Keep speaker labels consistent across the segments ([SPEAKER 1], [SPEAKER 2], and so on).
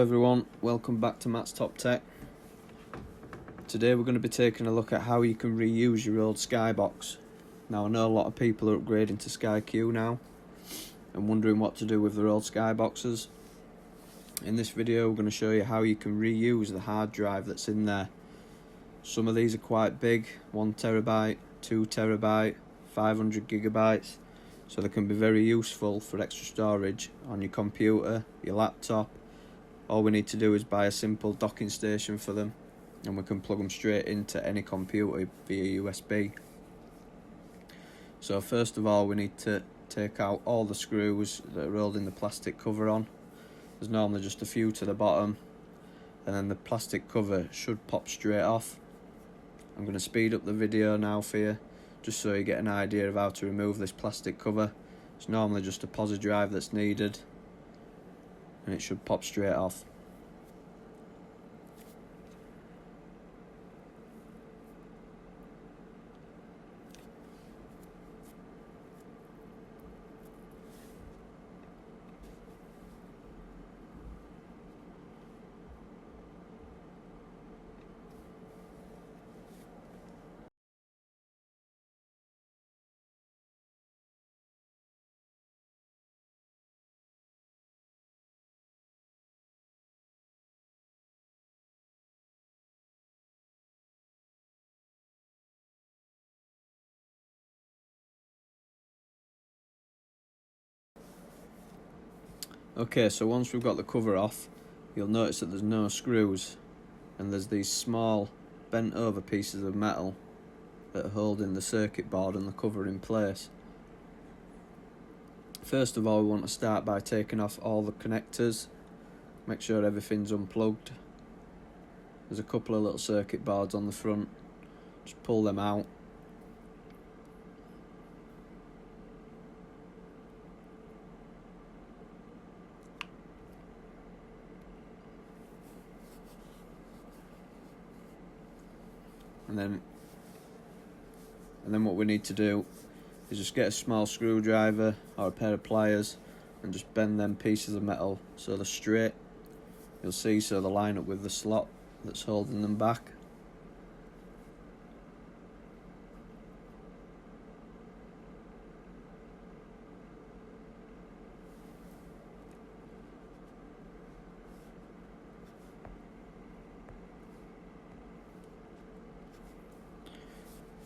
[SPEAKER 1] everyone, welcome back to Matt's Top Tech. Today we're going to be taking a look at how you can reuse your old Skybox. Now I know a lot of people are upgrading to SkyQ now and wondering what to do with their old Skyboxes. In this video we're going to show you how you can reuse the hard drive that's in there. Some of these are quite big, 1TB, 2TB, 500GB, so they can be very useful for extra storage on your computer, your laptop. All we need to do is buy a simple docking station for them and we can plug them straight into any computer via USB. So first of all we need to take out all the screws that are holding the plastic cover on. There's normally just a few to the bottom and then the plastic cover should pop straight off. I'm going to speed up the video now for you just so you get an idea of how to remove this plastic cover. It's normally just a POSI drive that's needed and it should pop straight off. Okay, so once we've got the cover off, you'll notice that there's no screws and there's these small bent over pieces of metal that are holding the circuit board and the cover in place. First of all we want to start by taking off all the connectors, make sure everything's unplugged. There's a couple of little circuit boards on the front, just pull them out. And then what we need to do is just get a small screwdriver or a pair of pliers and just bend them pieces of metal so they're straight. You'll see so they line up with the slot that's holding them back.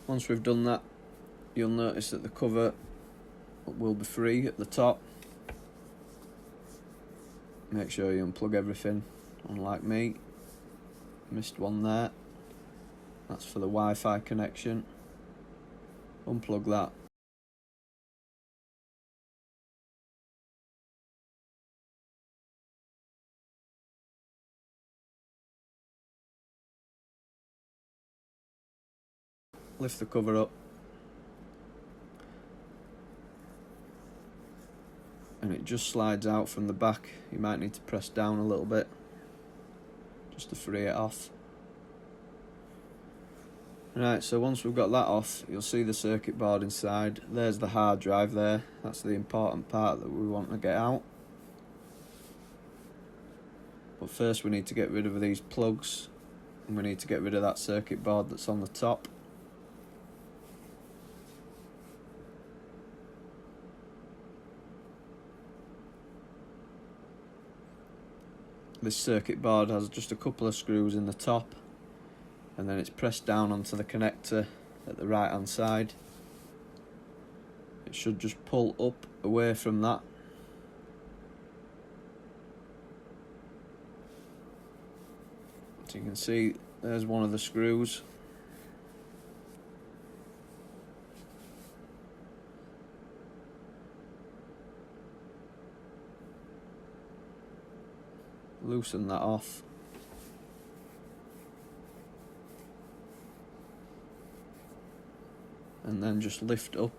[SPEAKER 1] Once we've done that, you'll notice that the cover will be free at the top. Make sure you unplug everything, unlike me. Missed one there. That's for the Wi-Fi connection. Unplug that. Lift the cover up and it just slides out from the back. You might need to press down a little bit just to free it off. Right, so once we've got that off, you'll see the circuit board inside. There's the hard drive there. That's the important part that we want to get out. But first we need to get rid of these plugs and we need to get rid of that circuit board that's on the top. This circuit board has just a couple of screws in the top and then it's pressed down onto the connector at the right hand side. It should just pull up away from that. So you can see there's one of the screws. Loosen that off. And then just lift up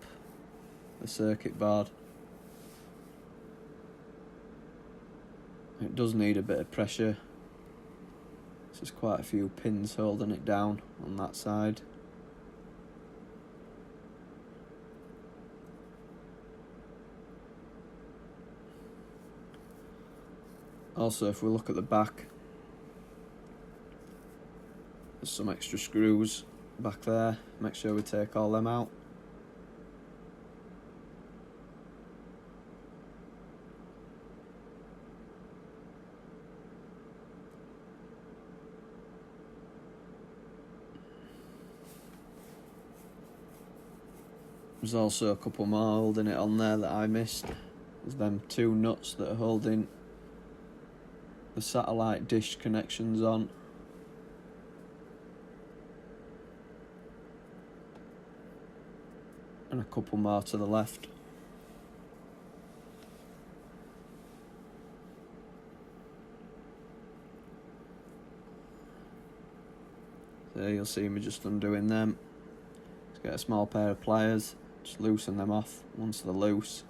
[SPEAKER 1] the circuit board. It does need a bit of pressure. There's quite a few pins holding it down on that side. Also, if we look at the back, there's some extra screws back there. Make sure we take all them out. There's also a couple more holding it on there that I missed. There's them two nuts that are holding the satellite dish connections on. And a couple more to the left. There you'll see me just undoing them. Let's get a small pair of pliers, just loosen them off. Once they're loose,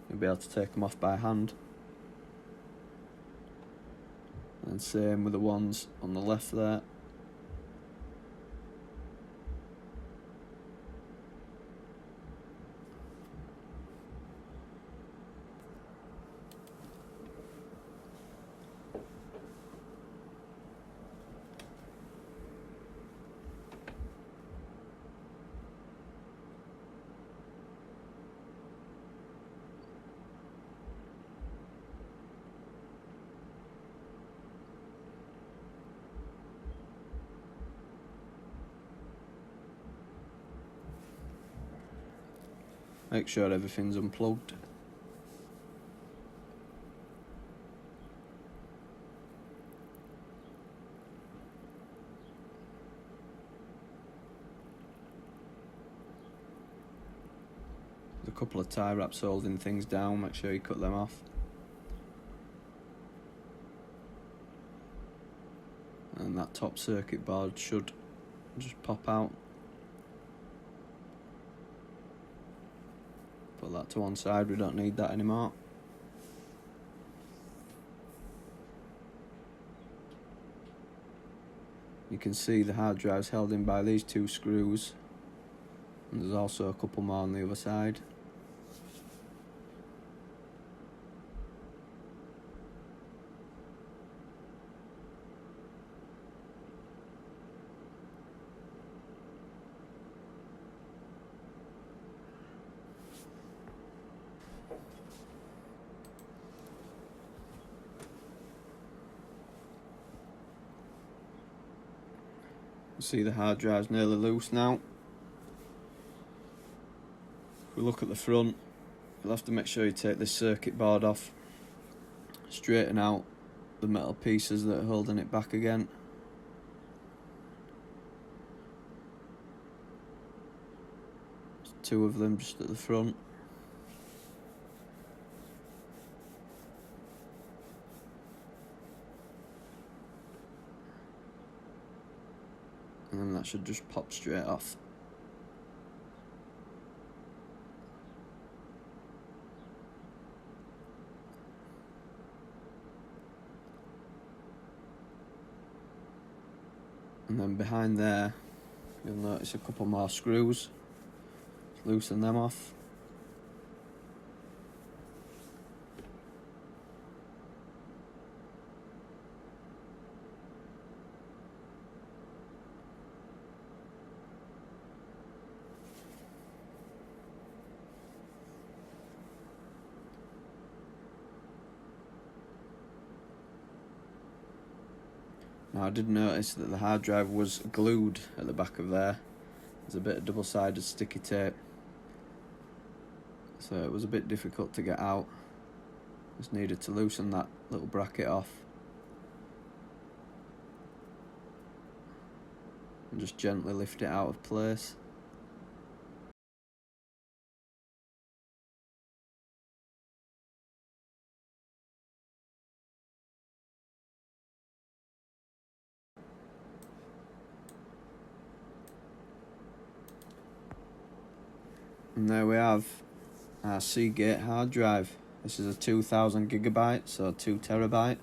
[SPEAKER 1] you'll be able to take them off by hand. And same with the ones on the left there. Make sure everything's unplugged. There's a couple of tie wraps holding things down, make sure you cut them off. And that top circuit board should just pop out. Put that to one side, we don't need that anymore. You can see the hard drive's held in by these two screws, and there's also a couple more on the other side. You see the hard drive's nearly loose now. If we look at the front, you'll have to make sure you take this circuit board off, straighten out the metal pieces that are holding it back again. There's two of them just at the front. And then that should just pop straight off. And then behind there, you'll notice a couple more screws. Just loosen them off. Now I did notice that the hard drive was glued at the back of there. There's a bit of double-sided sticky tape, so it was a bit difficult to get out. Just needed to loosen that little bracket off and just gently lift it out of place. And there we have our Seagate hard drive. This is a 2000 gigabyte, so 2 terabyte.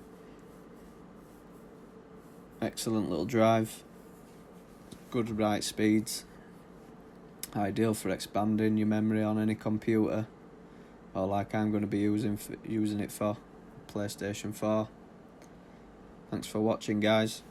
[SPEAKER 1] Excellent little drive. Good write speeds. Ideal for expanding your memory on any computer, or like I'm going to be using it for PlayStation 4. Thanks for watching, guys.